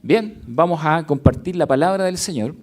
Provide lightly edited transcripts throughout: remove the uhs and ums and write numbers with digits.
Bien, vamos a compartir la palabra del Señor.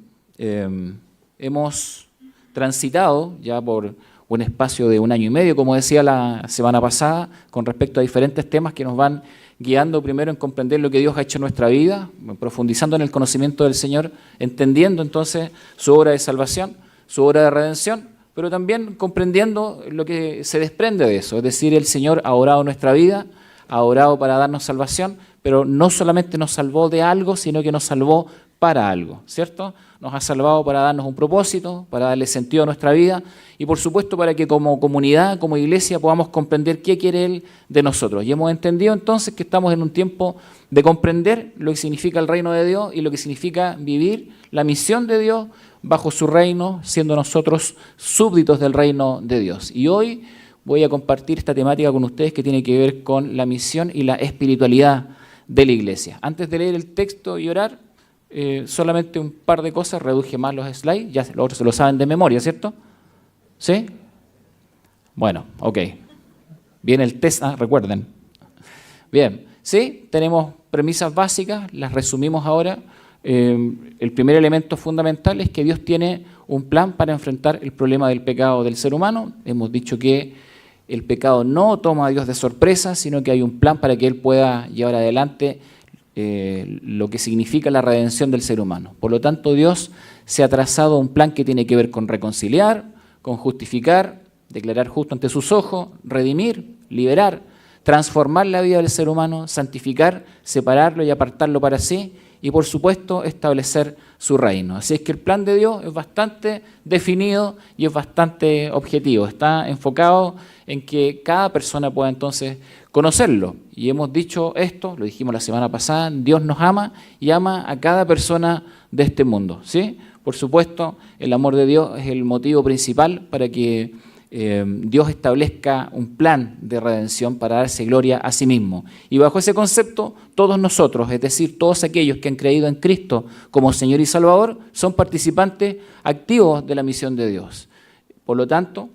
Hemos transitado ya por un espacio de 1 año y medio, como decía la semana pasada, con respecto a diferentes temas que nos van guiando primero en comprender lo que Dios ha hecho en nuestra vida, profundizando en el conocimiento del Señor, entendiendo entonces su obra de salvación, su obra de redención, pero también comprendiendo lo que se desprende de eso. Es decir, el Señor ha obrado nuestra vida, ha obrado para darnos salvación, pero no solamente nos salvó de algo, sino que nos salvó para algo, ¿cierto? Nos ha salvado para darnos un propósito, para darle sentido a nuestra vida y por supuesto para que como comunidad, como iglesia, podamos comprender qué quiere Él de nosotros. Y hemos entendido entonces que estamos en un tiempo de comprender lo que significa el reino de Dios y lo que significa vivir la misión de Dios bajo su reino, siendo nosotros súbditos del reino de Dios. Y hoy voy a compartir esta temática con ustedes que tiene que ver con la misión y la espiritualidad de la iglesia. Antes de leer el texto y orar, solamente un par de cosas, reduje más los slides, ya los otros se lo saben de memoria, ¿cierto? ¿Sí? Bueno, ok. Viene el test, recuerden. Bien, ¿sí? Tenemos premisas básicas, las resumimos ahora. El primer elemento fundamental es que Dios tiene un plan para enfrentar el problema del pecado del ser humano. Hemos dicho que el pecado no toma a Dios de sorpresa, sino que hay un plan para que Él pueda llevar adelante lo que significa la redención del ser humano. Por lo tanto, Dios se ha trazado un plan que tiene que ver con reconciliar, con justificar, declarar justo ante sus ojos, redimir, liberar, transformar la vida del ser humano, santificar, separarlo y apartarlo para sí, y por supuesto establecer su reino. Así es que el plan de Dios es bastante definido y es bastante objetivo. Está enfocado en que cada persona pueda entonces conocerlo. Y hemos dicho esto, lo dijimos la semana pasada, Dios nos ama y ama a cada persona de este mundo, ¿sí? Por supuesto, el amor de Dios es el motivo principal para que Dios establezca un plan de redención para darse gloria a sí mismo. Y bajo ese concepto, todos nosotros, es decir, todos aquellos que han creído en Cristo como Señor y Salvador, son participantes activos de la misión de Dios. Por lo tanto,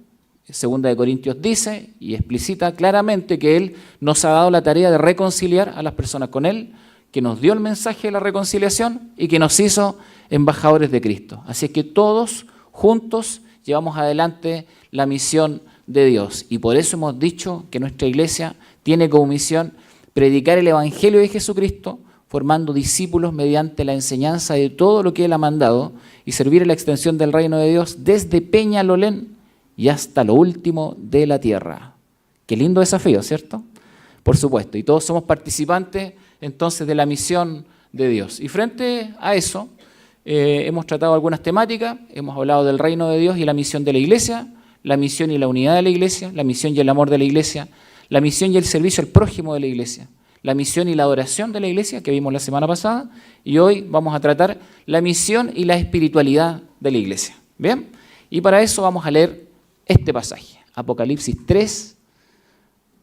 2 Corintios dice y explicita claramente que Él nos ha dado la tarea de reconciliar a las personas con Él, que nos dio el mensaje de la reconciliación y que nos hizo embajadores de Cristo. Así es que todos juntos llevamos adelante la misión de Dios y por eso hemos dicho que nuestra iglesia tiene como misión predicar el Evangelio de Jesucristo, formando discípulos mediante la enseñanza de todo lo que Él ha mandado y servir en la extensión del reino de Dios desde Peñalolén y hasta lo último de la tierra. Qué lindo desafío, ¿cierto? Por supuesto, y todos somos participantes entonces de la misión de Dios. Y frente a eso, hemos tratado algunas temáticas, hemos hablado del reino de Dios y la misión de la iglesia, la misión y la unidad de la iglesia, la misión y el amor de la iglesia, la misión y el servicio al prójimo de la iglesia, la misión y la adoración de la iglesia que vimos la semana pasada y hoy vamos a tratar la misión y la espiritualidad de la iglesia. ¿Bien? Y para eso vamos a leer este pasaje, Apocalipsis 3,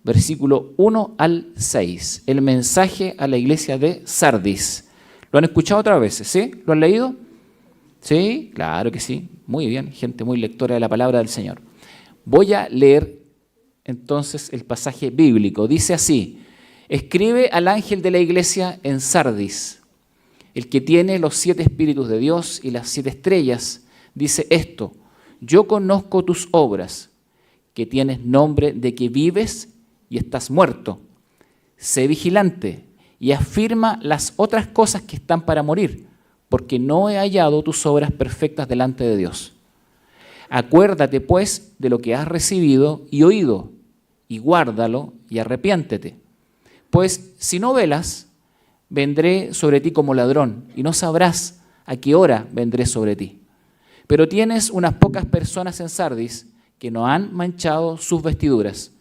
versículo 1 al 6, el mensaje a la iglesia de Sardis. ¿Lo han escuchado otras veces? ¿Sí? ¿Lo han leído? ¿Sí? Claro que sí. Muy bien, gente muy lectora de la palabra del Señor. Voy a leer entonces el pasaje bíblico. Dice así: escribe al ángel de la iglesia en Sardis, el que tiene los 7 espíritus de Dios y las 7 estrellas, dice esto: yo conozco tus obras, que tienes nombre de que vives y estás muerto. Sé vigilante y afirma las otras cosas que están para morir, porque no he hallado tus obras perfectas delante de Dios. Acuérdate, pues, de lo que has recibido y oído, y guárdalo y arrepiéntete. Pues si no velas, vendré sobre ti como ladrón, y no sabrás a qué hora vendré sobre ti. Pero tienes unas pocas personas en Sardis que no han manchado sus vestiduras,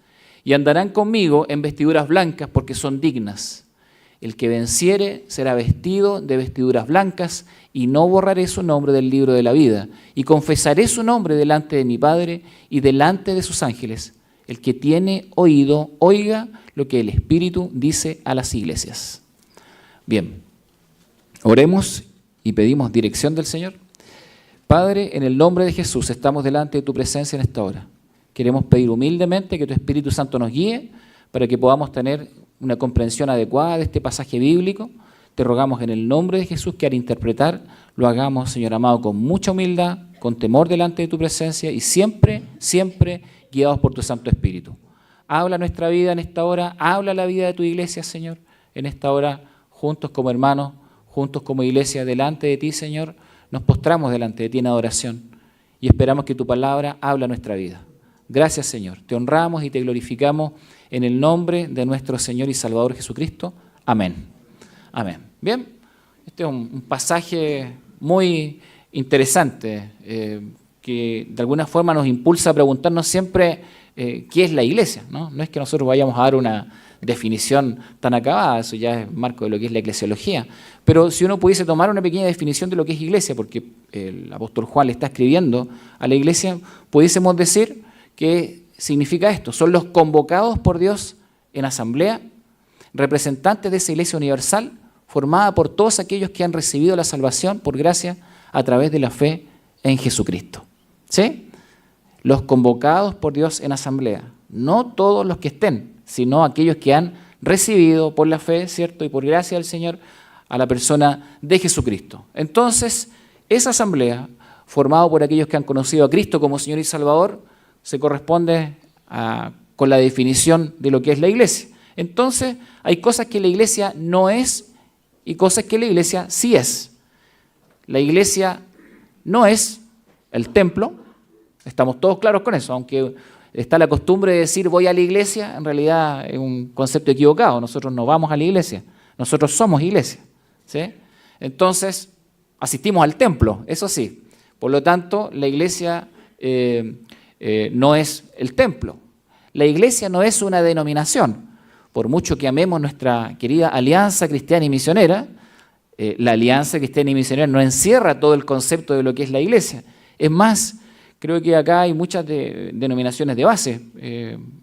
y andarán conmigo en vestiduras blancas porque son dignas. El que venciere será vestido de vestiduras blancas, y no borraré su nombre del libro de la vida, y confesaré su nombre delante de mi Padre y delante de sus ángeles. El que tiene oído, oiga lo que el Espíritu dice a las iglesias. Bien, oremos y pedimos dirección del Señor. Padre, en el nombre de Jesús estamos delante de tu presencia en esta hora. Queremos pedir humildemente que tu Espíritu Santo nos guíe para que podamos tener una comprensión adecuada de este pasaje bíblico. te rogamos en el nombre de Jesús que al interpretar lo hagamos, Señor amado, con mucha humildad, con temor delante de tu presencia y siempre, siempre guiados por tu Santo Espíritu. Habla nuestra vida en esta hora, habla la vida de tu iglesia, Señor, en esta hora, juntos como hermanos, juntos como iglesia, delante de ti, Señor, nos postramos delante de ti en adoración y esperamos que tu palabra hable a nuestra vida. Gracias, Señor. Te honramos y te glorificamos en el nombre de nuestro Señor y Salvador Jesucristo. Amén. Amén. Bien, este es un pasaje muy interesante que de alguna forma nos impulsa a preguntarnos siempre qué es la iglesia, ¿no? No es que nosotros vayamos a dar una definición tan acabada, eso ya es marco de lo que es la eclesiología, pero si uno pudiese tomar una pequeña definición de lo que es iglesia, porque el apóstol Juan le está escribiendo a la iglesia, pudiésemos decir que significa esto: son los convocados por Dios en asamblea, representantes de esa iglesia universal, formada por todos aquellos que han recibido la salvación por gracia a través de la fe en Jesucristo. ¿Sí? Los convocados por Dios en asamblea, no todos los que estén, sino aquellos que han recibido por la fe, ¿cierto? Y por gracia del Señor a la persona de Jesucristo. Entonces, esa asamblea, formada por aquellos que han conocido a Cristo como Señor y Salvador, se corresponde con la definición de lo que es la iglesia. Entonces, hay cosas que la iglesia no es y cosas que la iglesia sí es. La iglesia no es el templo, estamos todos claros con eso, aunque está la costumbre de decir voy a la iglesia, en realidad es un concepto equivocado. Nosotros no vamos a la iglesia, nosotros somos iglesia, ¿sí? Entonces, asistimos al templo, eso sí. Por lo tanto, la iglesia no es el templo. La iglesia no es una denominación. Por mucho que amemos nuestra querida Alianza Cristiana y Misionera, la Alianza Cristiana y Misionera no encierra todo el concepto de lo que es la iglesia. Es más, creo que acá hay muchas denominaciones de base,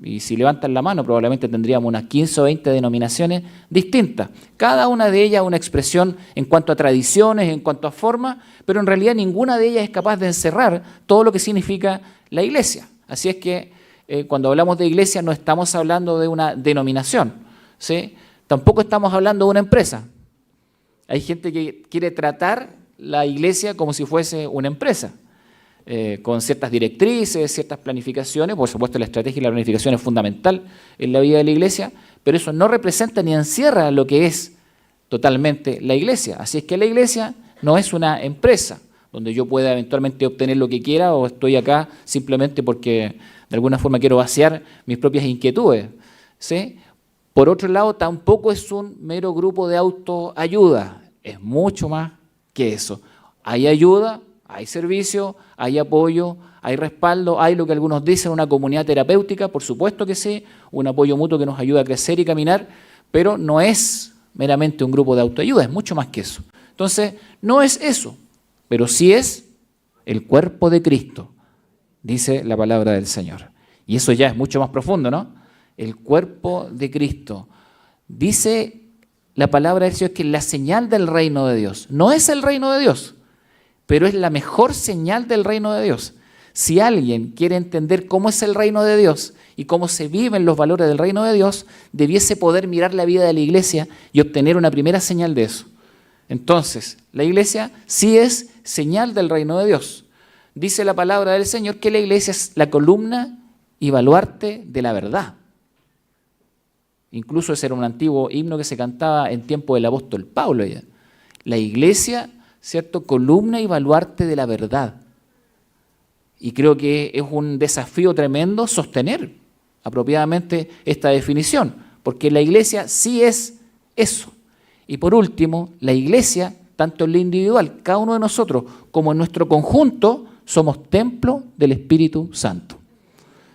y si levantan la mano probablemente tendríamos unas 15 o 20 denominaciones distintas. Cada una de ellas una expresión en cuanto a tradiciones, en cuanto a forma, pero en realidad ninguna de ellas es capaz de encerrar todo lo que significa la iglesia. Así es que cuando hablamos de iglesia no estamos hablando de una denominación, ¿sí? Tampoco estamos hablando de una empresa. Hay gente que quiere tratar la iglesia como si fuese una empresa, con ciertas directrices, ciertas planificaciones. Por supuesto, la estrategia y la planificación es fundamental en la vida de la iglesia, pero eso no representa ni encierra lo que es totalmente la iglesia. Así es que la iglesia no es una empresa donde yo pueda eventualmente obtener lo que quiera o estoy acá simplemente porque de alguna forma quiero vaciar mis propias inquietudes, ¿sí? Por otro lado, tampoco es un mero grupo de autoayuda, es mucho más que eso. Hay ayuda, hay servicio, hay apoyo, hay respaldo, hay lo que algunos dicen una comunidad terapéutica, por supuesto que sí, un apoyo mutuo que nos ayuda a crecer y caminar, pero no es meramente un grupo de autoayuda, es mucho más que eso. Entonces, no es eso, pero sí es el cuerpo de Cristo, dice la palabra del Señor. Y eso ya es mucho más profundo, ¿no? El cuerpo de Cristo. Dice la palabra del Señor que es la señal del reino de Dios. No es el reino de Dios, pero es la mejor señal del reino de Dios. Si alguien quiere entender cómo es el reino de Dios y cómo se viven los valores del reino de Dios, debiese poder mirar la vida de la iglesia y obtener una primera señal de eso. Entonces, la iglesia sí es señal del reino de Dios. Dice la palabra del Señor que la iglesia es la columna y baluarte de la verdad. Incluso ese era un antiguo himno que se cantaba en tiempo del apóstol Pablo. Ya. La iglesia, ¿cierto? Columna y baluarte de la verdad. Y creo que es un desafío tremendo sostener apropiadamente esta definición, porque la iglesia sí es eso. Y por último, la iglesia, tanto en lo individual, cada uno de nosotros, como en nuestro conjunto, somos templo del Espíritu Santo.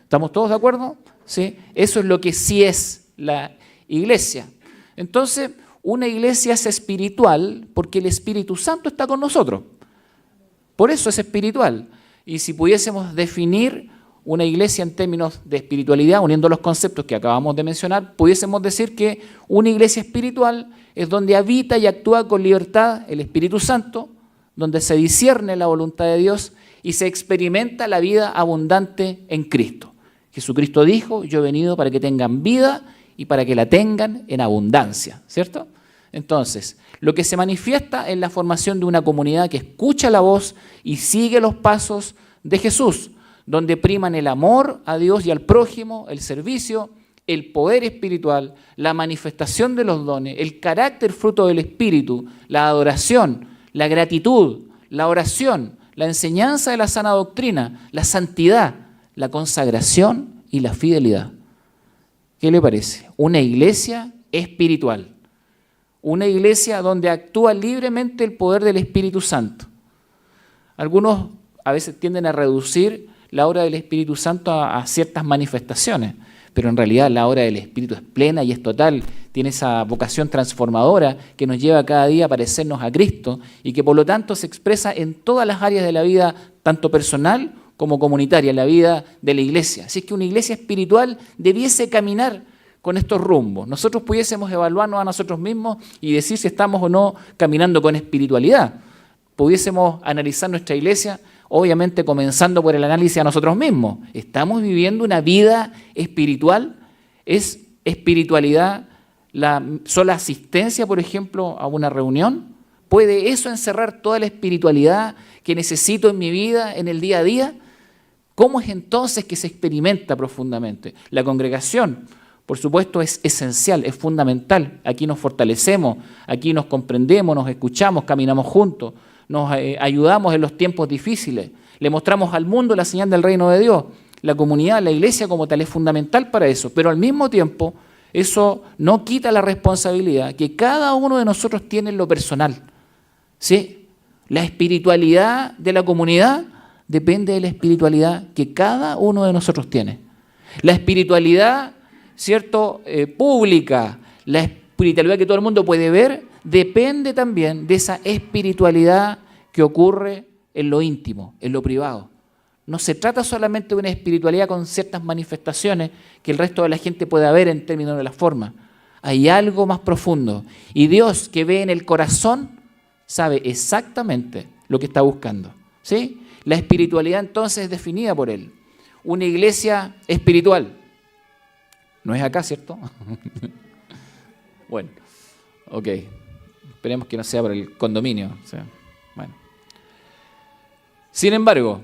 ¿Estamos todos de acuerdo? ¿Sí? Eso es lo que sí es la iglesia. Entonces, una iglesia es espiritual porque el Espíritu Santo está con nosotros. Por eso es espiritual. Y si pudiésemos definir una iglesia en términos de espiritualidad, uniendo los conceptos que acabamos de mencionar, pudiésemos decir que una iglesia espiritual es donde habita y actúa con libertad el Espíritu Santo, donde se discierne la voluntad de Dios y se experimenta la vida abundante en Cristo. Jesucristo dijo, yo he venido para que tengan vida y para que la tengan en abundancia, ¿cierto? Entonces, lo que se manifiesta es la formación de una comunidad que escucha la voz y sigue los pasos de Jesús, donde priman el amor a Dios y al prójimo, el servicio, el poder espiritual, la manifestación de los dones, el carácter fruto del Espíritu, la adoración, la gratitud, la oración, la enseñanza de la sana doctrina, la santidad, la consagración y la fidelidad. ¿Qué le parece? Una iglesia espiritual. Una iglesia donde actúa libremente el poder del Espíritu Santo. Algunos a veces tienden a reducir la obra del Espíritu Santo a ciertas manifestaciones, pero en realidad la obra del Espíritu es plena y es total, tiene esa vocación transformadora que nos lleva cada día a parecernos a Cristo y que por lo tanto se expresa en todas las áreas de la vida, tanto personal como comunitaria, en la vida de la iglesia. Así es que una iglesia espiritual debiese caminar con estos rumbos. Nosotros pudiésemos evaluarnos a nosotros mismos y decir si estamos o no caminando con espiritualidad. Pudiésemos analizar nuestra iglesia, obviamente comenzando por el análisis a nosotros mismos. ¿Estamos viviendo una vida espiritual? ¿Es espiritualidad la sola asistencia, por ejemplo, a una reunión? ¿Puede eso encerrar toda la espiritualidad que necesito en mi vida, en el día a día? ¿Cómo es entonces que se experimenta profundamente? La congregación, por supuesto, es esencial, es fundamental. Aquí nos fortalecemos, aquí nos comprendemos, nos escuchamos, caminamos juntos, nos ayudamos en los tiempos difíciles, le mostramos al mundo la señal del reino de Dios. La comunidad, la iglesia como tal es fundamental para eso, pero al mismo tiempo eso no quita la responsabilidad que cada uno de nosotros tiene en lo personal. ¿Sí? La espiritualidad de la comunidad depende de la espiritualidad que cada uno de nosotros tiene. La espiritualidad, ¿cierto?, pública, la espiritualidad que todo el mundo puede ver, depende también de esa espiritualidad que ocurre en lo íntimo, en lo privado. No se trata solamente de una espiritualidad con ciertas manifestaciones que el resto de la gente pueda ver en términos de la forma. Hay algo más profundo. Y Dios, que ve en el corazón, sabe exactamente lo que está buscando. ¿Sí? La espiritualidad entonces es definida por Él. Una iglesia espiritual. No es acá, ¿cierto? Bueno, ok. Esperemos que no sea por el condominio. O sea, bueno. Sin embargo,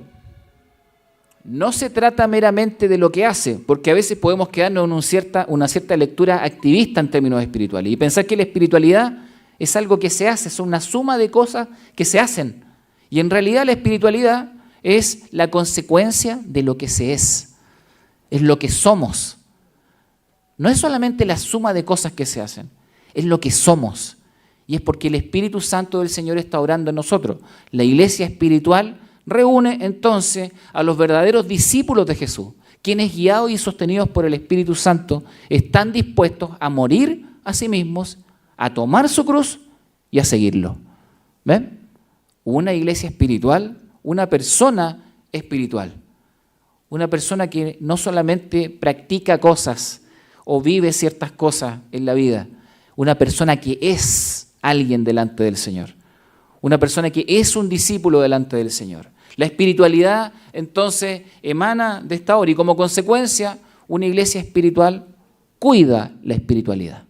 no se trata meramente de lo que hace, porque a veces podemos quedarnos en una cierta lectura activista en términos espirituales y pensar que la espiritualidad es algo que se hace, son una suma de cosas que se hacen. Y en realidad la espiritualidad es la consecuencia de lo que se es lo que somos. No es solamente la suma de cosas que se hacen, es lo que somos. Y es porque el Espíritu Santo del Señor está obrando en nosotros. La iglesia espiritual reúne entonces a los verdaderos discípulos de Jesús, quienes guiados y sostenidos por el Espíritu Santo están dispuestos a morir a sí mismos, a tomar su cruz y a seguirlo. ¿Ven? Una iglesia espiritual, una persona espiritual, una persona que no solamente practica cosas o vive ciertas cosas en la vida, una persona que es alguien delante del Señor, una persona que es un discípulo delante del Señor. La espiritualidad entonces emana de esta obra y como consecuencia una iglesia espiritual cuida la espiritualidad.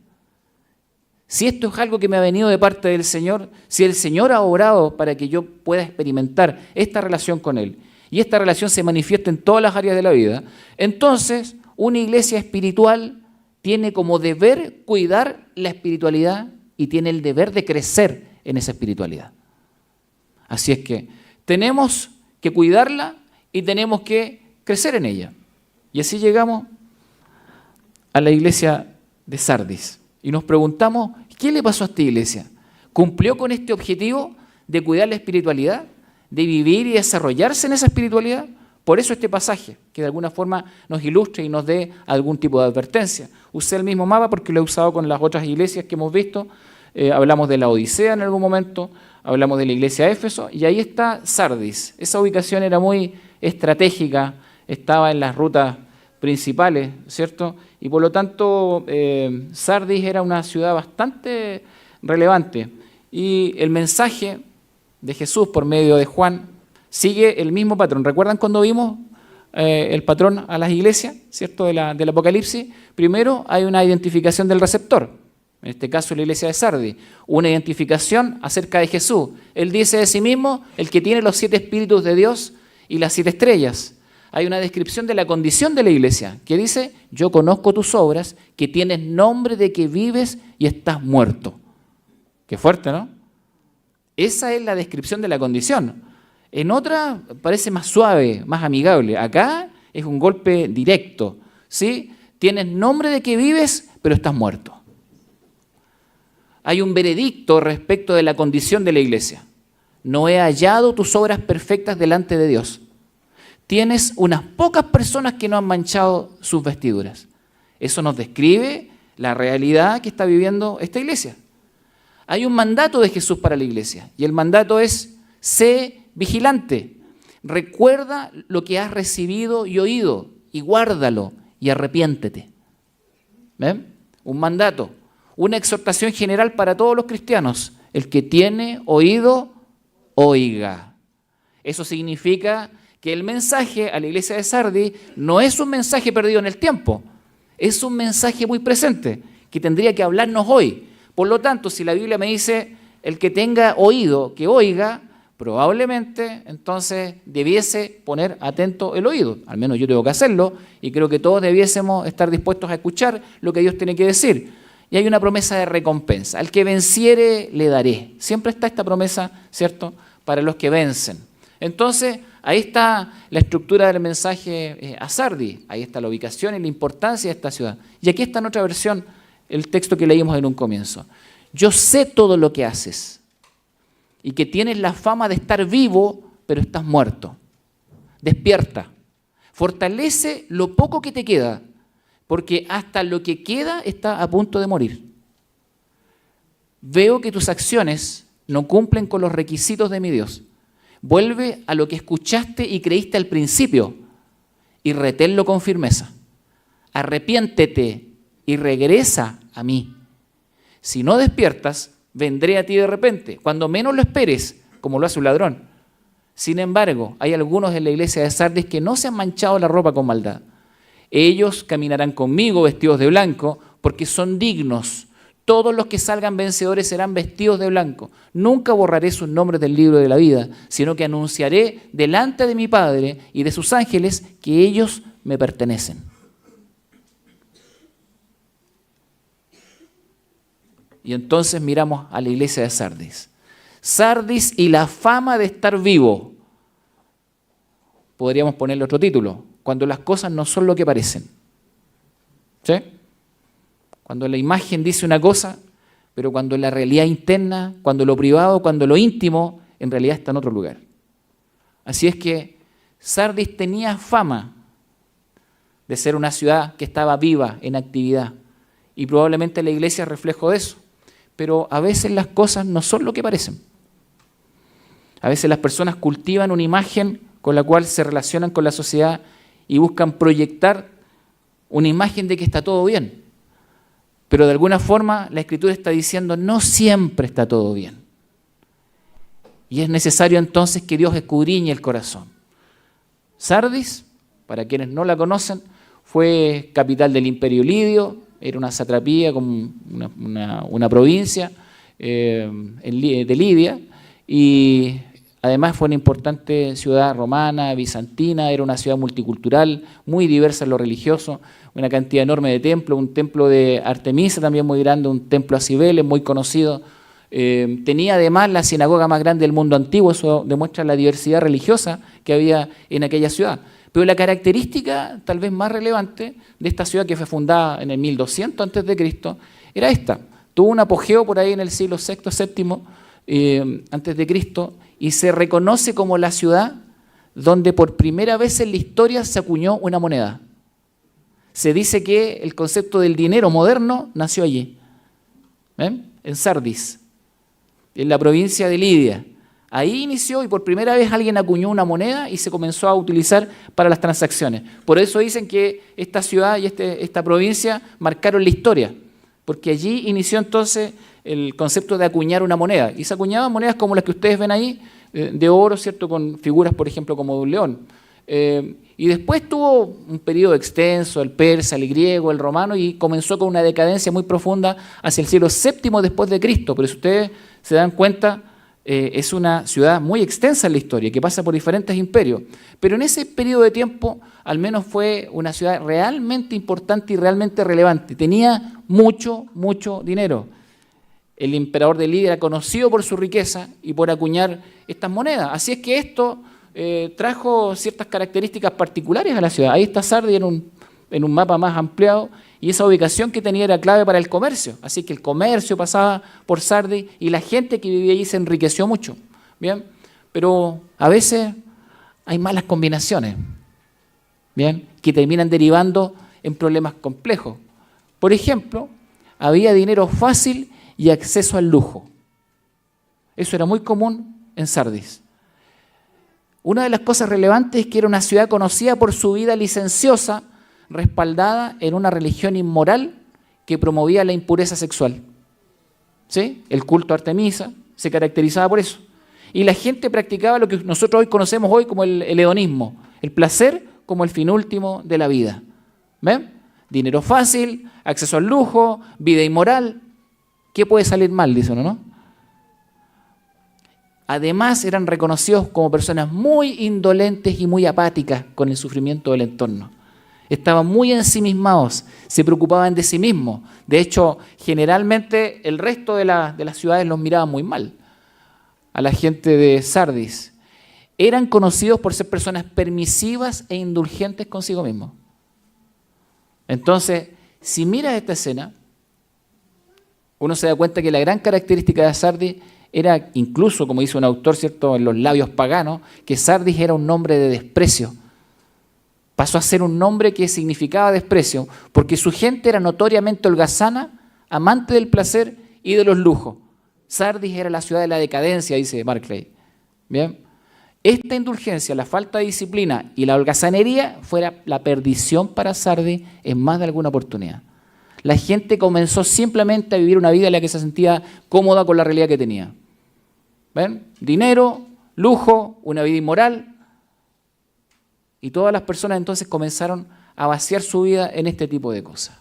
Si esto es algo que me ha venido de parte del Señor, si el Señor ha obrado para que yo pueda experimentar esta relación con Él y esta relación se manifiesta en todas las áreas de la vida, entonces una iglesia espiritual tiene como deber cuidar la espiritualidad y tiene el deber de crecer en esa espiritualidad. Así es que tenemos que cuidarla y tenemos que crecer en ella. Y así llegamos a la iglesia de Sardis y nos preguntamos, ¿qué le pasó a esta iglesia? ¿Cumplió con este objetivo de cuidar la espiritualidad, de vivir y desarrollarse en esa espiritualidad? Por eso este pasaje, que de alguna forma nos ilustre y nos dé algún tipo de advertencia. Usé el mismo mapa porque lo he usado con las otras iglesias que hemos visto. Hablamos de la Odisea en algún momento, hablamos de la iglesia de Éfeso, y ahí está Sardis. Esa ubicación era muy estratégica, estaba en las rutas principales, ¿cierto? Y por lo tanto, Sardis era una ciudad bastante relevante. Y el mensaje de Jesús por medio de Juan sigue el mismo patrón. ¿Recuerdan cuando vimos el patrón a las iglesias, ¿cierto? Del Apocalipsis? Primero hay una identificación del receptor. en este caso la iglesia de Sardis, una identificación acerca de Jesús. Él dice de sí mismo, el que tiene los 7 espíritus de Dios y las 7 estrellas. Hay una descripción de la condición de la iglesia que dice, yo conozco tus obras, que tienes nombre de que vives y estás muerto. Qué fuerte, ¿no? Esa es la descripción de la condición. En otra parece más suave, más amigable. Acá es un golpe directo, ¿sí? Tienes nombre de que vives, pero estás muerto. Hay un veredicto respecto de la condición de la iglesia. No he hallado tus obras perfectas delante de Dios. Tienes unas pocas personas que no han manchado sus vestiduras. Eso nos describe la realidad que está viviendo esta iglesia. Hay un mandato de Jesús para la iglesia y el mandato es, sé vigilante, recuerda lo que has recibido y oído y guárdalo y arrepiéntete. ¿Ven? Un mandato, una exhortación general para todos los cristianos. El que tiene oído, oiga. Eso significa que el mensaje a la iglesia de Sardis no es un mensaje perdido en el tiempo, es un mensaje muy presente que tendría que hablarnos hoy. Por lo tanto, si la Biblia me dice el que tenga oído, que oiga, probablemente entonces debiese poner atento el oído. Al menos yo tengo que hacerlo y creo que todos debiésemos estar dispuestos a escuchar lo que Dios tiene que decir. Y hay una promesa de recompensa. Al que venciere le daré. Siempre está esta promesa, ¿cierto?, para los que vencen. Entonces, ahí está la estructura del mensaje a Sardis. Ahí está la ubicación y la importancia de esta ciudad. Y aquí está en otra versión el texto que leímos en un comienzo. Yo sé todo lo que haces y que tienes la fama de estar vivo, pero estás muerto. Despierta, fortalece lo poco que te queda, porque hasta lo que queda está a punto de morir. Veo que tus acciones no cumplen con los requisitos de mi Dios. Vuelve a lo que escuchaste y creíste al principio y reténlo con firmeza. Arrepiéntete y regresa a mí. Si no despiertas, vendré a ti de repente, cuando menos lo esperes, como lo hace un ladrón. Sin embargo, hay algunos en la iglesia de Sardis que no se han manchado la ropa con maldad. Ellos caminarán conmigo vestidos de blanco, porque son dignos. Todos los que salgan vencedores serán vestidos de blanco. Nunca borraré sus nombres del libro de la vida, sino que anunciaré delante de mi Padre y de sus ángeles que ellos me pertenecen. Y entonces miramos a la iglesia de Sardis. Sardis y la fama de estar vivo. Podríamos ponerle otro título. Cuando las cosas no son lo que parecen. ¿Sí? Cuando la imagen dice una cosa, pero cuando la realidad interna, cuando lo privado, cuando lo íntimo, en realidad está en otro lugar. Así es que Sardis tenía fama de ser una ciudad que estaba viva, en actividad. Y probablemente la iglesia es reflejo de eso. Pero a veces las cosas no son lo que parecen. A veces las personas cultivan una imagen con la cual se relacionan con la sociedad y buscan proyectar una imagen de que está todo bien. Pero de alguna forma la Escritura está diciendo no siempre está todo bien. Y es necesario entonces que Dios escudriñe el corazón. Sardis, para quienes no la conocen, fue capital del Imperio Lidio. Era una satrapía, como una provincia de Lidia, y además fue una importante ciudad romana, bizantina, era una ciudad multicultural, muy diversa en lo religioso, una cantidad enorme de templos, un templo de Artemisa también muy grande, un templo a Cibeles muy conocido. Tenía además la sinagoga más grande del mundo antiguo, eso demuestra la diversidad religiosa que había en aquella ciudad. Pero la característica tal vez más relevante de esta ciudad que fue fundada en el 1200 a.C. era esta. Tuvo un apogeo por ahí en el siglo VI, VII a.C. y se reconoce como la ciudad donde por primera vez en la historia se acuñó una moneda. Se dice que el concepto del dinero moderno nació allí, en Sardis, en la provincia de Lidia. Ahí inició y por primera vez alguien acuñó una moneda y se comenzó a utilizar para las transacciones. Por eso dicen que esta ciudad y esta provincia marcaron la historia, porque allí inició entonces el concepto de acuñar una moneda. Y se acuñaban monedas como las que ustedes ven ahí, de oro, ¿cierto?, con figuras, por ejemplo, como de un león. Y después tuvo un periodo extenso, el persa, el griego, el romano, y comenzó con una decadencia muy profunda hacia el siglo VII después de Cristo. Pero si ustedes se dan cuenta, es una ciudad muy extensa en la historia, que pasa por diferentes imperios. Pero en ese periodo de tiempo, al menos fue una ciudad realmente importante y realmente relevante. Tenía mucho, mucho dinero. El emperador de Lidia era conocido por su riqueza y por acuñar estas monedas. Así es que esto trajo ciertas características particulares a la ciudad. Ahí está Sardi en un mapa más ampliado, y esa ubicación que tenía era clave para el comercio. Así que el comercio pasaba por Sardi y la gente que vivía allí se enriqueció mucho. ¿Bien? Pero a veces hay malas combinaciones, ¿bien?, que terminan derivando en problemas complejos. Por ejemplo, había dinero fácil y acceso al lujo. Eso era muy común en Sardis. Una de las cosas relevantes es que era una ciudad conocida por su vida licenciosa, respaldada en una religión inmoral que promovía la impureza sexual. ¿Sí? El culto a Artemisa se caracterizaba por eso. Y la gente practicaba lo que nosotros hoy conocemos como el hedonismo, el placer como el fin último de la vida. ¿Ven? Dinero fácil, acceso al lujo, vida inmoral. ¿Qué puede salir mal? Dice uno, ¿no? Además, eran reconocidos como personas muy indolentes y muy apáticas con el sufrimiento del entorno. Estaban muy ensimismados, se preocupaban de sí mismos. De hecho, generalmente el resto de las ciudades los miraban muy mal a la gente de Sardis. Eran conocidos por ser personas permisivas e indulgentes consigo mismos. Entonces, si miras esta escena, uno se da cuenta que la gran característica de Sardis era, incluso, como dice un autor, ¿cierto?, en los labios paganos, que Sardis era un nombre de desprecio. Pasó a ser un nombre que significaba desprecio, porque su gente era notoriamente holgazana, amante del placer y de los lujos. Sardis era la ciudad de la decadencia, dice Barclay. ¿Bien? Esta indulgencia, la falta de disciplina y la holgazanería fuera la perdición para Sardis en más de alguna oportunidad. La gente comenzó simplemente a vivir una vida en la que se sentía cómoda con la realidad que tenía. ¿Ven? Dinero, lujo, una vida inmoral. Y todas las personas entonces comenzaron a vaciar su vida en este tipo de cosas.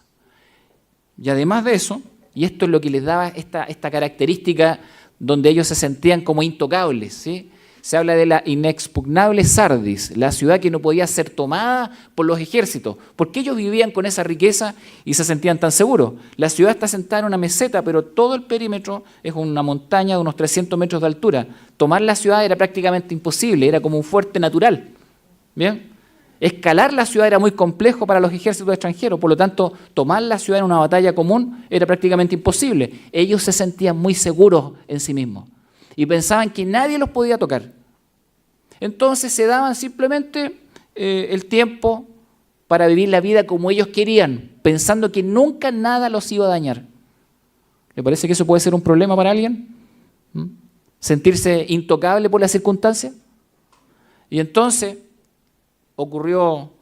Y además de eso, y esto es lo que les daba esta característica donde ellos se sentían como intocables, ¿sí? Se habla de la inexpugnable Sardis, la ciudad que no podía ser tomada por los ejércitos, porque ellos vivían con esa riqueza y se sentían tan seguros. La ciudad está sentada en una meseta, pero todo el perímetro es una montaña de unos 300 metros de altura. Tomar la ciudad era prácticamente imposible, era como un fuerte natural. ¿Bien? Escalar la ciudad era muy complejo para los ejércitos extranjeros, por lo tanto, tomar la ciudad en una batalla común era prácticamente imposible. Ellos se sentían muy seguros en sí mismos y pensaban que nadie los podía tocar. Entonces se daban simplemente el tiempo para vivir la vida como ellos querían, pensando que nunca nada los iba a dañar. ¿Le parece que eso puede ser un problema para alguien? ¿Sentirse intocable por las circunstancias? Y entonces ocurrió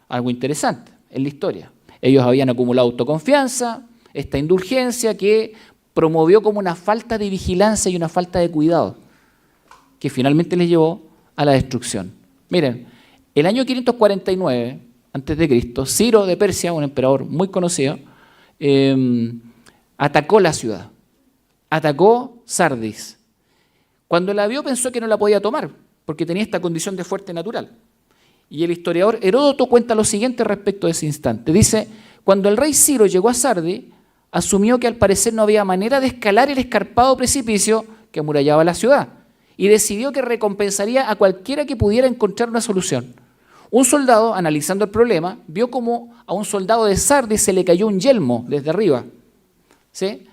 algo interesante en la historia. Ellos habían acumulado autoconfianza, esta indulgencia que promovió como una falta de vigilancia y una falta de cuidado, que finalmente les llevó a la destrucción. Miren, el año 549 a.C., Ciro de Persia, un emperador muy conocido, atacó la ciudad, atacó Sardis. Cuando la vio pensó que no la podía tomar, porque tenía esta condición de fuerte natural. Y el historiador Heródoto cuenta lo siguiente respecto de ese instante. Dice, cuando el rey Ciro llegó a Sardis, asumió que al parecer no había manera de escalar el escarpado precipicio que amurallaba la ciudad y decidió que recompensaría a cualquiera que pudiera encontrar una solución. Un soldado, analizando el problema, vio como a un soldado de Sardis se le cayó un yelmo desde arriba, ¿sí?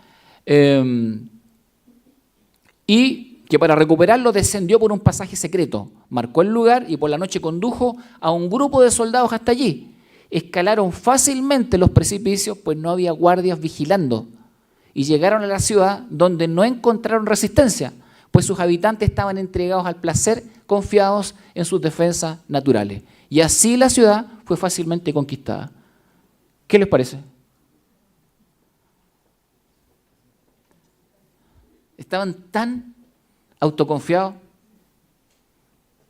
Y que para recuperarlo descendió por un pasaje secreto, marcó el lugar y por la noche condujo a un grupo de soldados hasta allí. Escalaron fácilmente los precipicios, pues no había guardias vigilando, y llegaron a la ciudad donde no encontraron resistencia, pues sus habitantes estaban entregados al placer, confiados en sus defensas naturales. Y así la ciudad fue fácilmente conquistada. ¿Qué les parece? Estaban tan autoconfiados.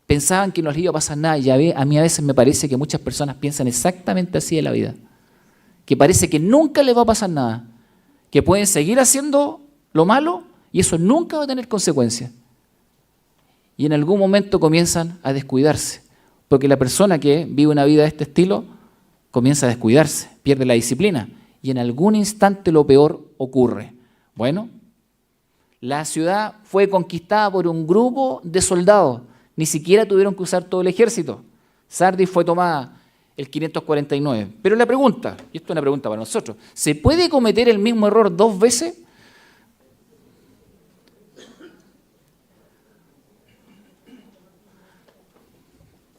pensaban que no les iba a pasar nada. Y a mí a veces me parece que muchas personas piensan exactamente así de la vida. Que parece que nunca les va a pasar nada. Que pueden seguir haciendo lo malo y eso nunca va a tener consecuencias. Y en algún momento comienzan a descuidarse. Porque la persona que vive una vida de este estilo comienza a descuidarse, pierde la disciplina. Y en algún instante lo peor ocurre. Bueno, la ciudad fue conquistada por un grupo de soldados. Ni siquiera tuvieron que usar todo el ejército. Sardis fue tomada el 549. Pero la pregunta, y esto es una pregunta para nosotros, ¿se puede cometer el mismo error 2 veces?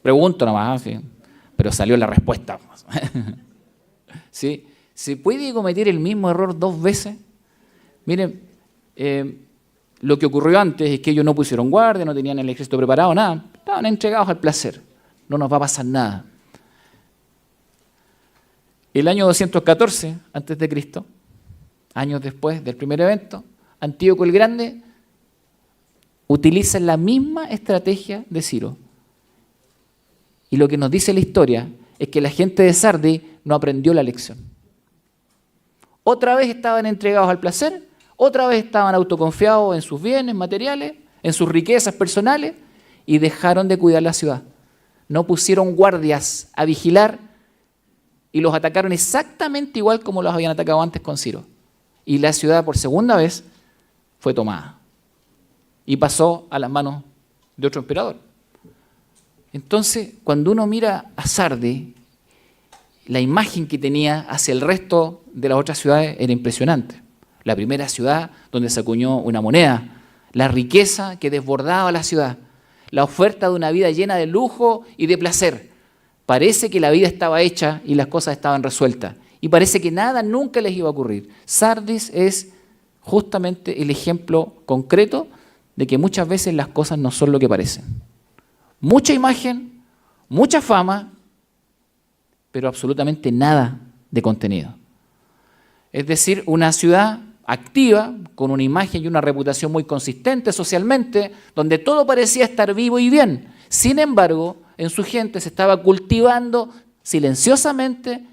Pregunto nomás, ¿sí? Pero salió la respuesta. ¿Sí? ¿Se puede cometer el mismo error 2 veces? Miren, lo que ocurrió antes es que ellos no pusieron guardia, no tenían el ejército preparado, nada. Estaban entregados al placer. No nos va a pasar nada. El año 214 a.C., años después del primer evento, Antíoco el Grande utiliza la misma estrategia de Ciro. Y lo que nos dice la historia es que la gente de Sardis no aprendió la lección. Otra vez estaban entregados al placer, otra vez estaban autoconfiados en sus bienes materiales, en sus riquezas personales y dejaron de cuidar la ciudad. No pusieron guardias a vigilar y los atacaron exactamente igual como los habían atacado antes con Ciro. Y la ciudad por segunda vez fue tomada y pasó a las manos de otro emperador. Entonces, cuando uno mira a Sardis, la imagen que tenía hacia el resto de las otras ciudades era impresionante. La primera ciudad donde se acuñó una moneda, la riqueza que desbordaba la ciudad, la oferta de una vida llena de lujo y de placer. Parece que la vida estaba hecha y las cosas estaban resueltas. Y parece que nada nunca les iba a ocurrir. Sardis es justamente el ejemplo concreto de que muchas veces las cosas no son lo que parecen. Mucha imagen, mucha fama, pero absolutamente nada de contenido. Es decir, una ciudad activa, con una imagen y una reputación muy consistente socialmente, donde todo parecía estar vivo y bien. Sin embargo, en su gente se estaba cultivando silenciosamente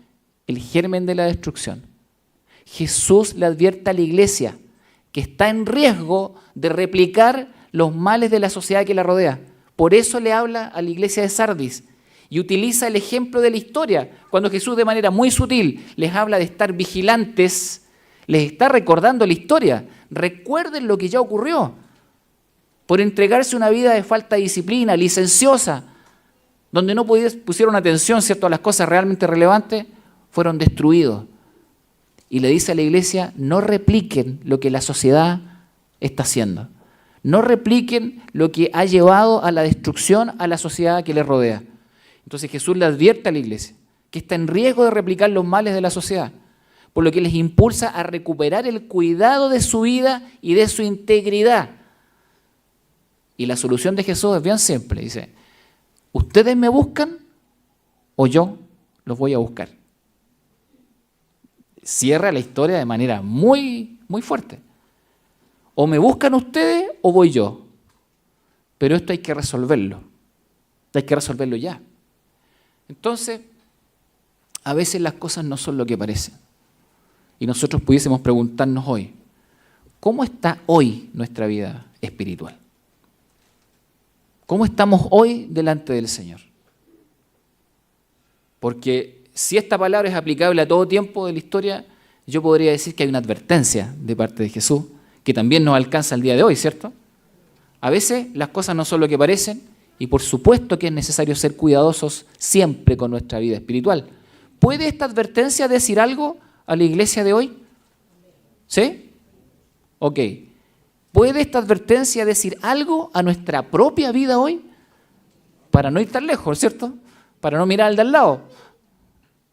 el germen de la destrucción. Jesús le advierte a la iglesia que está en riesgo de replicar los males de la sociedad que la rodea. Por eso le habla a la iglesia de Sardis y utiliza el ejemplo de la historia. Cuando Jesús de manera muy sutil les habla de estar vigilantes, les está recordando la historia. Recuerden lo que ya ocurrió. Por entregarse una vida de falta de disciplina, licenciosa, donde no pusieron atención, ¿cierto?, a las cosas realmente relevantes, fueron destruidos. Y le dice a la iglesia, no repliquen lo que la sociedad está haciendo. No repliquen lo que ha llevado a la destrucción a la sociedad que les rodea. Entonces Jesús le advierte a la iglesia que está en riesgo de replicar los males de la sociedad, por lo que les impulsa a recuperar el cuidado de su vida y de su integridad. Y la solución de Jesús es bien simple, dice, ¿ustedes me buscan o yo los voy a buscar? Cierra la historia de manera muy, muy fuerte. O me buscan ustedes o voy yo. Pero esto hay que resolverlo. Hay que resolverlo ya. Entonces, a veces las cosas no son lo que parecen. Y nosotros pudiésemos preguntarnos hoy, ¿cómo está hoy nuestra vida espiritual? ¿Cómo estamos hoy delante del Señor? Porque si esta palabra es aplicable a todo tiempo de la historia, yo podría decir que hay una advertencia de parte de Jesús que también nos alcanza el día de hoy, ¿cierto? A veces las cosas no son lo que parecen y por supuesto que es necesario ser cuidadosos siempre con nuestra vida espiritual. ¿Puede esta advertencia decir algo a la iglesia de hoy? ¿Sí? Ok. ¿Puede esta advertencia decir algo a nuestra propia vida hoy? Para no ir tan lejos, ¿cierto? Para no mirar al de al lado.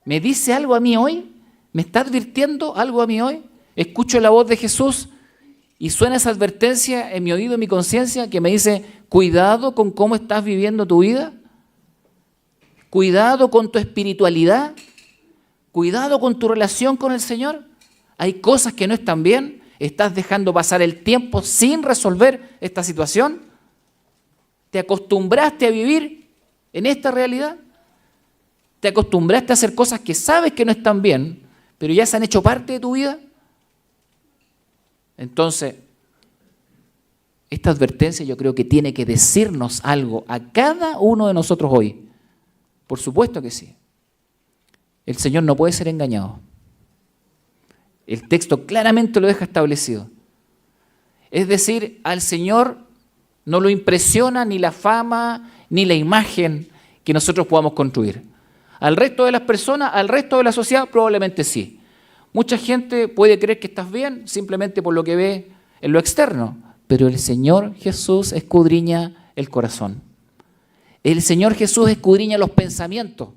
¿Me dice algo a mí hoy? ¿Me está advirtiendo algo a mí hoy? ¿Escucho la voz de Jesús y suena esa advertencia en mi oído, en mi conciencia, que me dice, cuidado con cómo estás viviendo tu vida? Cuidado con tu espiritualidad. Cuidado con tu relación con el Señor. Hay cosas que no están bien. ¿Estás dejando pasar el tiempo sin resolver esta situación? ¿Te acostumbraste a vivir en esta realidad? ¿Te acostumbraste a hacer cosas que sabes que no están bien, pero ya se han hecho parte de tu vida? Entonces, esta advertencia yo creo que tiene que decirnos algo a cada uno de nosotros hoy. Por supuesto que sí. El Señor no puede ser engañado. El texto claramente lo deja establecido. Es decir, al Señor no lo impresiona ni la fama ni la imagen que nosotros podamos construir. Al resto de las personas, al resto de la sociedad, probablemente sí. Mucha gente puede creer que estás bien simplemente por lo que ve en lo externo, pero el Señor Jesús escudriña el corazón. El Señor Jesús escudriña los pensamientos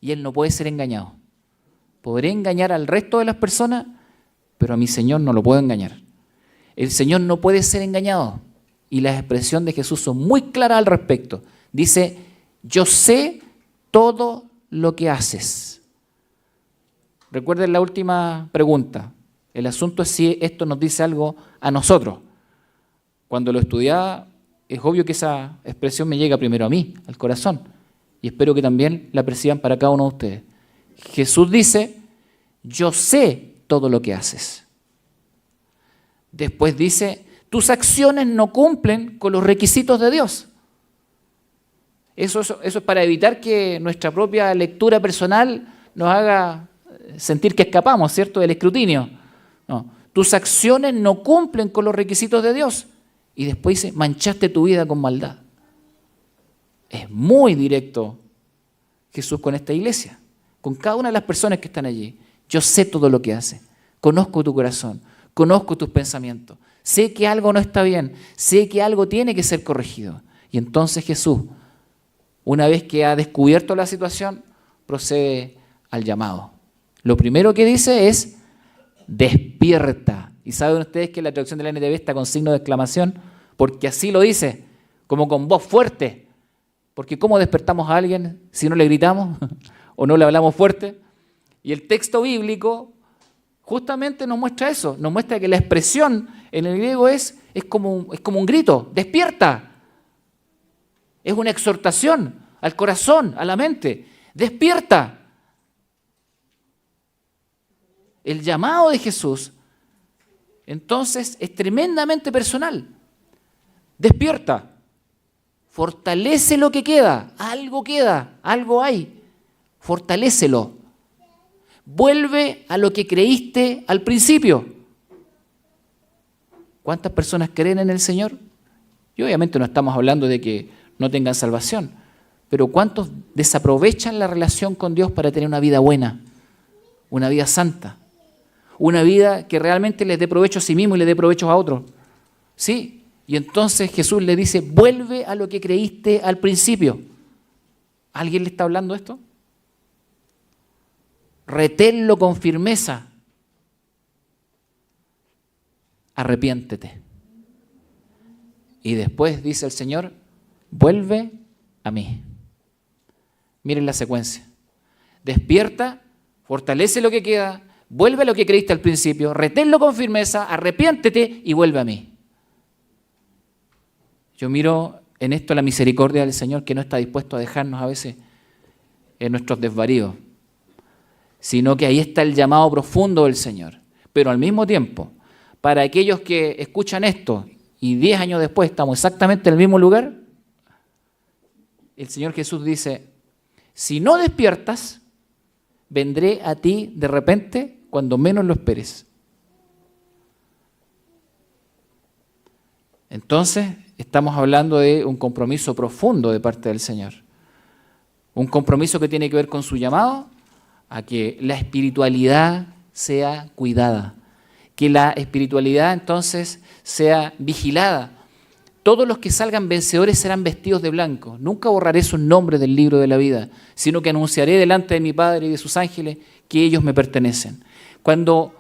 y Él no puede ser engañado. Podré engañar al resto de las personas, pero a mi Señor no lo puedo engañar. El Señor no puede ser engañado. Y las expresiones de Jesús son muy claras al respecto. Dice, yo sé todo lo que haces. Recuerden la última pregunta. El asunto es si esto nos dice algo a nosotros. Cuando lo estudiaba, es obvio que esa expresión me llega primero a mí, al corazón. Y espero que también la perciban para cada uno de ustedes. Jesús dice, yo sé todo lo que haces. Después dice, tus acciones no cumplen con los requisitos de Dios. Eso es para evitar que nuestra propia lectura personal nos haga sentir que escapamos, ¿cierto?, del escrutinio. No, tus acciones no cumplen con los requisitos de Dios. Y después dice, manchaste tu vida con maldad. Es muy directo Jesús con esta iglesia, con cada una de las personas que están allí. Yo sé todo lo que hace, conozco tu corazón, conozco tus pensamientos, sé que algo no está bien, sé que algo tiene que ser corregido. Y entonces Jesús, una vez que ha descubierto la situación, procede al llamado. Lo primero que dice es, despierta. Y saben ustedes que la traducción de la NTV está con signo de exclamación, porque así lo dice, como con voz fuerte. Porque ¿cómo despertamos a alguien si no le gritamos o no le hablamos fuerte? Y el texto bíblico justamente nos muestra eso, nos muestra que la expresión en el griego es como un grito, despierta. Es una exhortación al corazón, a la mente, despierta. El llamado de Jesús, entonces, es tremendamente personal. Despierta, fortalece lo que queda, algo hay, fortalécelo. Vuelve a lo que creíste al principio. ¿Cuántas personas creen en el Señor? Y obviamente no estamos hablando de que no tengan salvación, pero ¿cuántos desaprovechan la relación con Dios para tener una vida buena, una vida santa? Una vida que realmente les dé provecho a sí mismo y les dé provecho a otros. ¿Sí? Y entonces Jesús le dice, vuelve a lo que creíste al principio. ¿Alguien le está hablando esto? Reténlo con firmeza. Arrepiéntete. Y después dice el Señor, vuelve a mí. Miren la secuencia. Despierta, fortalece lo que queda, vuelve a lo que creíste al principio, reténlo con firmeza, arrepiéntete y vuelve a mí. Yo miro en esto la misericordia del Señor, que no está dispuesto a dejarnos a veces en nuestros desvaríos, sino que ahí está el llamado profundo del Señor. Pero al mismo tiempo, para aquellos que escuchan esto y 10 años después estamos exactamente en el mismo lugar, el Señor Jesús dice, si no despiertas, vendré a ti de repente cuando menos lo esperes. Entonces, estamos hablando de un compromiso profundo de parte del Señor. Un compromiso que tiene que ver con su llamado a que la espiritualidad sea cuidada, que la espiritualidad entonces sea vigilada. Todos los que salgan vencedores serán vestidos de blanco. Nunca borraré sus nombres del libro de la vida, sino que anunciaré delante de mi Padre y de sus ángeles que ellos me pertenecen. Cuando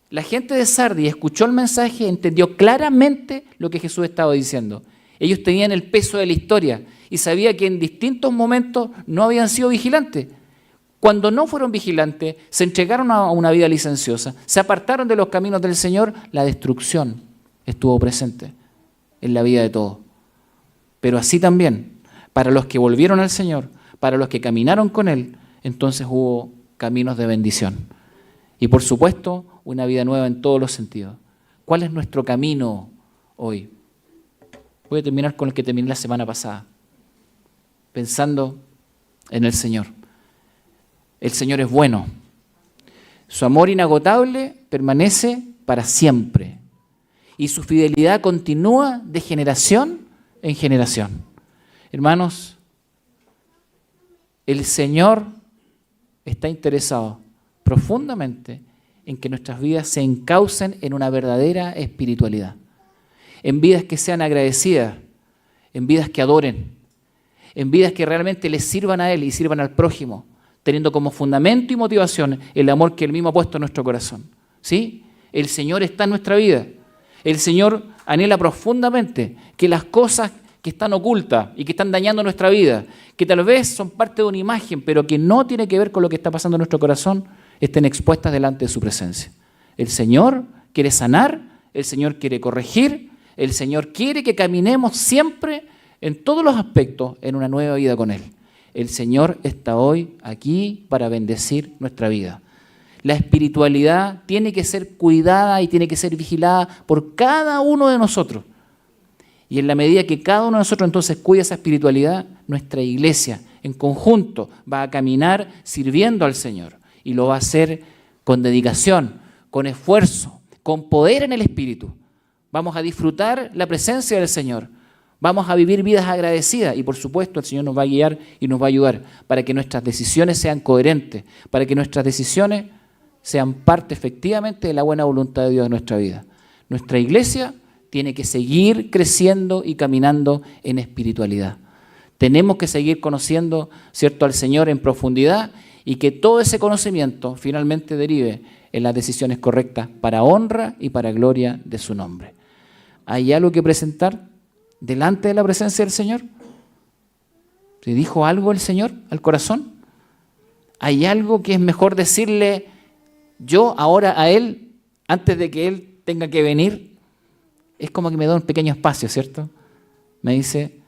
la gente de Sardis escuchó el mensaje, entendió claramente lo que Jesús estaba diciendo. Ellos tenían el peso de la historia y sabían que en distintos momentos no habían sido vigilantes. Cuando no fueron vigilantes, se entregaron a una vida licenciosa, se apartaron de los caminos del Señor, la destrucción estuvo presente en la vida de todos. Pero así también, para los que volvieron al Señor, para los que caminaron con Él, entonces hubo caminos de bendición. Y por supuesto, una vida nueva en todos los sentidos. ¿Cuál es nuestro camino hoy? Voy a terminar con el que terminé la semana pasada, pensando en el Señor. El Señor es bueno. Su amor inagotable permanece para siempre. Y su fidelidad continúa de generación en generación. Hermanos, el Señor está interesado profundamente en que nuestras vidas se encaucen en una verdadera espiritualidad. En vidas que sean agradecidas, en vidas que adoren, en vidas que realmente les sirvan a Él y sirvan al prójimo, teniendo como fundamento y motivación el amor que Él mismo ha puesto en nuestro corazón. ¿Sí? El Señor está en nuestra vida. El Señor anhela profundamente que las cosas que están ocultas y que están dañando nuestra vida, que tal vez son parte de una imagen, pero que no tiene que ver con lo que está pasando en nuestro corazón, estén expuestas delante de su presencia. El Señor quiere sanar, el Señor quiere corregir, el Señor quiere que caminemos siempre en todos los aspectos en una nueva vida con Él. El Señor está hoy aquí para bendecir nuestra vida. La espiritualidad tiene que ser cuidada y tiene que ser vigilada por cada uno de nosotros. Y en la medida que cada uno de nosotros entonces cuida esa espiritualidad, nuestra iglesia en conjunto va a caminar sirviendo al Señor. Y lo va a hacer con dedicación, con esfuerzo, con poder en el Espíritu. Vamos a disfrutar la presencia del Señor. Vamos a vivir vidas agradecidas y por supuesto el Señor nos va a guiar y nos va a ayudar para que nuestras decisiones sean coherentes, para que nuestras decisiones sean parte efectivamente de la buena voluntad de Dios en nuestra vida. Nuestra iglesia tiene que seguir creciendo y caminando en espiritualidad. Tenemos que seguir conociendo, ¿cierto?, al Señor en profundidad y que todo ese conocimiento finalmente derive en las decisiones correctas para honra y para gloria de su nombre. ¿Hay algo que presentar delante de la presencia del Señor? ¿Te dijo algo el Señor al corazón? ¿Hay algo que es mejor decirle yo ahora a Él antes de que Él tenga que venir? Es como que me da un pequeño espacio, ¿cierto? Me dice,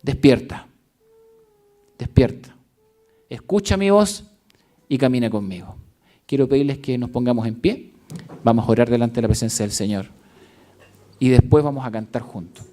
despierta, despierta, escucha mi voz y camina conmigo. Quiero pedirles que nos pongamos en pie, vamos a orar delante de la presencia del Señor y después vamos a cantar juntos.